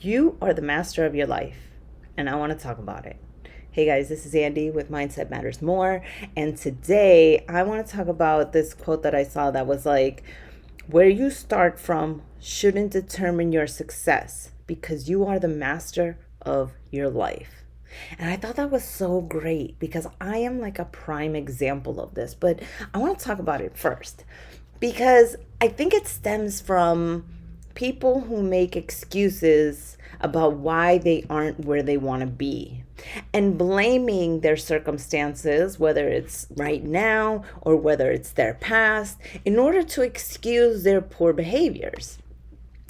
You are the master of your life, and I want to talk about it. Hey guys, this is Andy with Mindset Matters More, and today I want to talk about this quote that I saw that was like, where you start from shouldn't determine your success because you are the master of your life. And I thought that was so great because I am like a prime example of this, but I want to talk about it first because I think it stems from people who make excuses about why they aren't where they want to be and blaming their circumstances, whether it's right now or whether it's their past, in order to excuse their poor behaviors.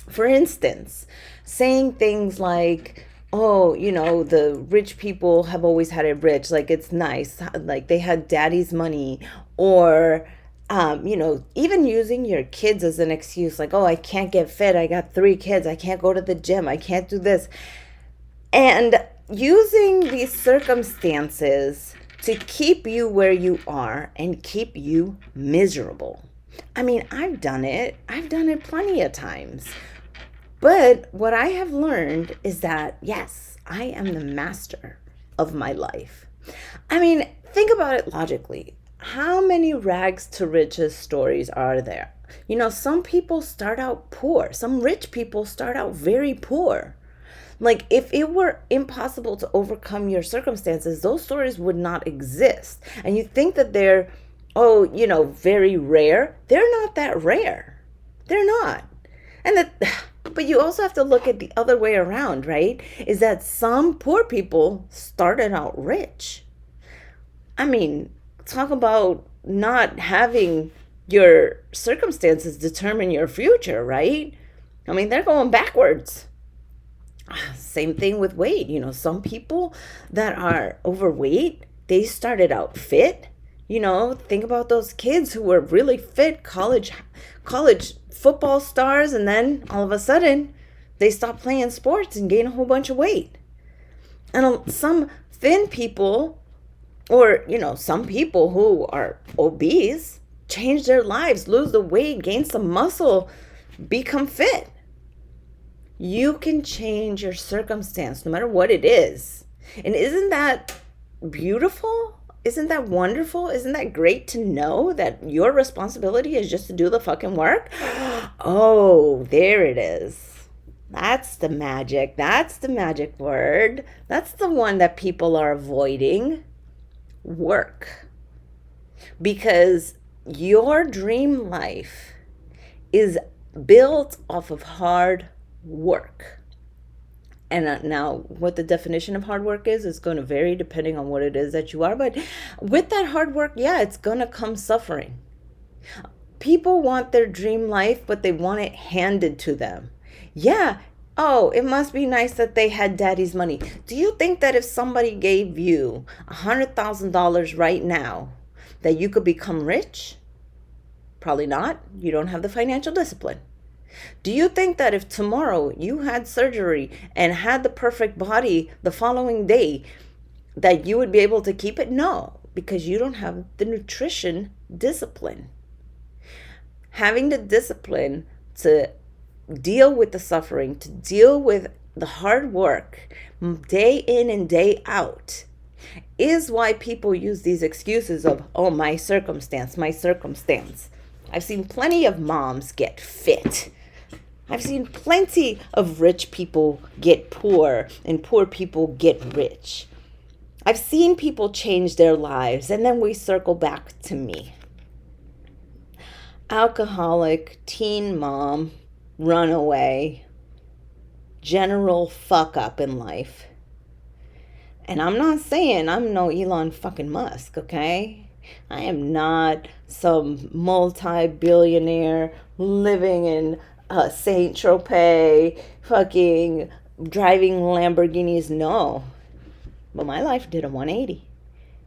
For instance, saying things like, oh, the rich people have always had it rich, like it's nice, like they had daddy's money, or even using your kids as an excuse, like, oh, I can't get fit. I got 3 kids. I can't go to the gym. I can't do this. And using these circumstances to keep you where you are and keep you miserable. I mean, I've done it. I've done it plenty of times. But what I have learned is that, yes, I am the master of my life. I mean, think about it logically. How many rags to riches stories are there? Some people start out poor. Some rich people start out very poor. Like, if it were impossible to overcome your circumstances, those stories would not exist. And you think that they're, very rare. They're not that rare. They're not. But you also have to look at the other way around, right? Is that some poor people started out rich. I mean, talk about not having your circumstances determine your future, right? I mean, they're going backwards. Same thing with weight. Some people that are overweight, they started out fit. Think about those kids who were really fit, college football stars, and then all of a sudden they stop playing sports and gain a whole bunch of weight. And some thin people, or some people who are obese, change their lives, lose the weight, gain some muscle, become fit. You can change your circumstance no matter what it is. And isn't that beautiful? Isn't that wonderful? Isn't that great to know that your responsibility is just to do the fucking work? Oh, there it is. That's the magic. That's the magic word. That's the one that people are avoiding. Work. Because your dream life is built off of hard work. And now what the definition of hard work is going to vary depending on what it is that you are. But with that hard work, yeah, it's going to come suffering. People want their dream life, but they want it handed to them. Yeah. Oh, it must be nice that they had daddy's money. Do you think that if somebody gave you $100,000 right now, that you could become rich? Probably not. You don't have the financial discipline. Do you think that if tomorrow you had surgery and had the perfect body the following day, that you would be able to keep it? No, because you don't have the nutrition discipline. Having the discipline to deal with the suffering, to deal with the hard work day in and day out, is why people use these excuses of, oh, my circumstance. I've seen plenty of moms get fit. I've seen plenty of rich people get poor and poor people get rich. I've seen people change their lives, and then we circle back to me. Alcoholic, teen mom, runaway, general fuck up in life. And I'm not saying I'm no Elon fucking Musk, okay? I am not some multi-billionaire living in Saint Tropez, fucking driving Lamborghinis. No. But my life did a 180.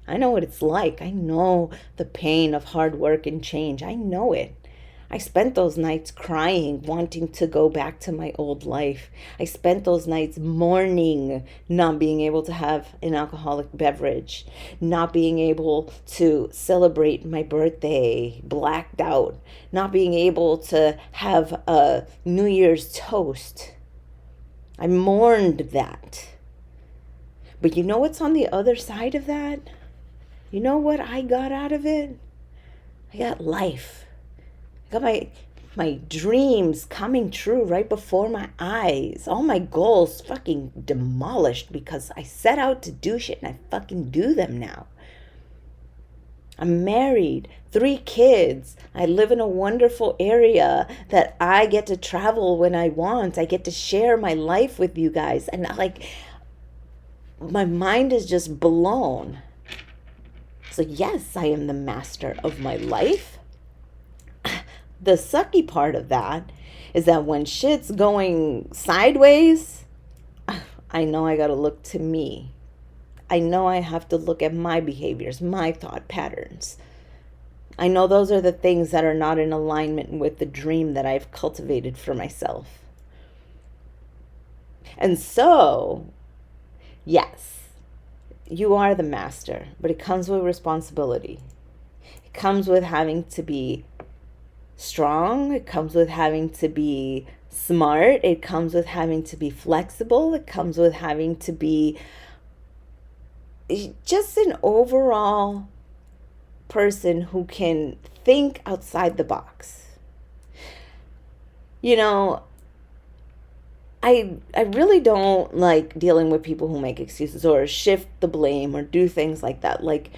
I know what it's like. I know the pain of hard work and change. I know it. I spent those nights crying, wanting to go back to my old life. I spent those nights mourning not being able to have an alcoholic beverage, not being able to celebrate my birthday, blacked out, not being able to have a New Year's toast. I mourned that. But you know what's on the other side of that? You know what I got out of it? I got life. I got my dreams coming true right before my eyes. All my goals fucking demolished because I set out to do shit and I fucking do them now. I'm married, 3 kids. I live in a wonderful area that I get to travel when I want. I get to share my life with you guys. And like, my mind is just blown. So yes, I am the master of my life. The sucky part of that is that when shit's going sideways, I know I gotta look to me. I know I have to look at my behaviors, my thought patterns. I know those are the things that are not in alignment with the dream that I've cultivated for myself. And so, yes, you are the master, but it comes with responsibility. It comes with having to be strong. It comes with having to be smart. It comes with having to be flexible. It comes with having to be just an overall person who can think outside the box. You know, I really don't like dealing with people who make excuses or shift the blame or do things like that. Like,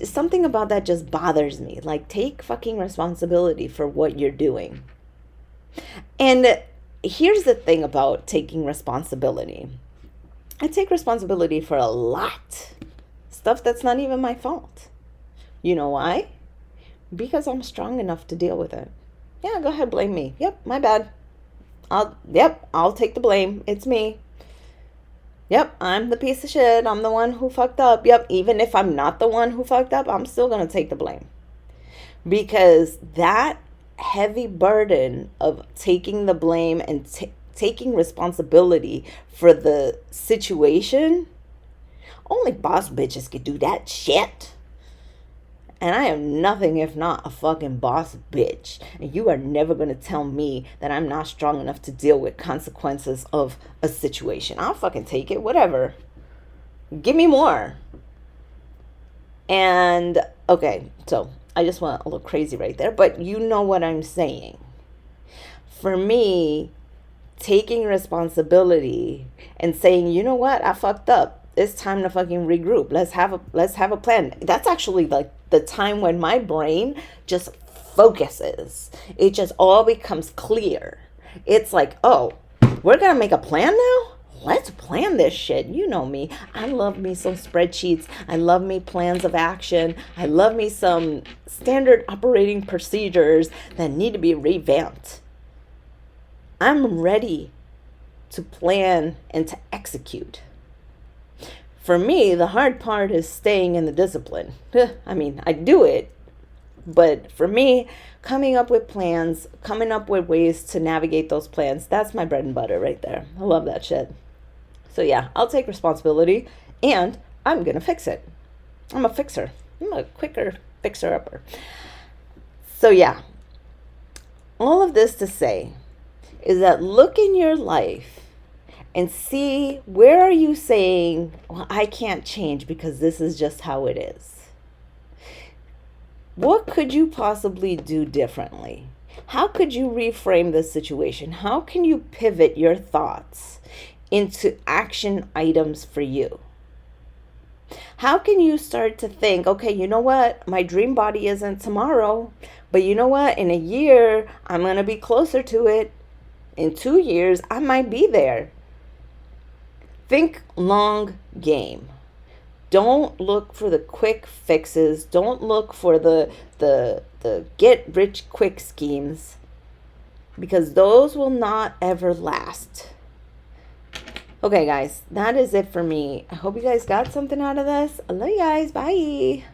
something about that just bothers me. Like, take fucking responsibility for what you're doing. And here's the thing about taking responsibility. I take responsibility for a lot. Stuff that's not even my fault. You know why? Because I'm strong enough to deal with it. Yeah, go ahead, blame me. Yep, my bad. I'll take the blame. It's me. Yep, I'm the piece of shit. I'm the one who fucked up. Yep, even if I'm not the one who fucked up, I'm still going to take the blame. Because that heavy burden of taking the blame and taking responsibility for the situation, only boss bitches could do that shit. And I am nothing if not a fucking boss bitch. And you are never going to tell me that I'm not strong enough to deal with consequences of a situation. I'll fucking take it, whatever. Give me more. And, okay, so I just went a little crazy right there, but you know what I'm saying. For me, taking responsibility and saying, you know what, I fucked up. It's time to fucking regroup. Let's have a plan. That's actually like the time when my brain just focuses. It just all becomes clear. It's like, oh, we're gonna make a plan now? Let's plan this shit. You know me. I love me some spreadsheets. I love me plans of action. I love me some standard operating procedures that need to be revamped. I'm ready to plan and to execute. For me, the hard part is staying in the discipline. I mean, I do it, but for me, coming up with plans, coming up with ways to navigate those plans, that's my bread and butter right there. I love that shit. So yeah, I'll take responsibility and I'm going to fix it. I'm a fixer. I'm a quicker fixer-upper. So yeah, all of this to say is that look in your life and see, where are you saying, well, I can't change because this is just how it is. What could you possibly do differently? How could you reframe the situation? How can you pivot your thoughts into action items for you? How can you start to think, okay, you know what? My dream body isn't tomorrow, but you know what? In a year, I'm going to be closer to it. In 2 years, I might be there. Think long game. Don't look for the quick fixes. Don't look for the get rich quick schemes, because those will not ever last. Okay, guys, that is it for me. I hope you guys got something out of this. I love you guys. Bye.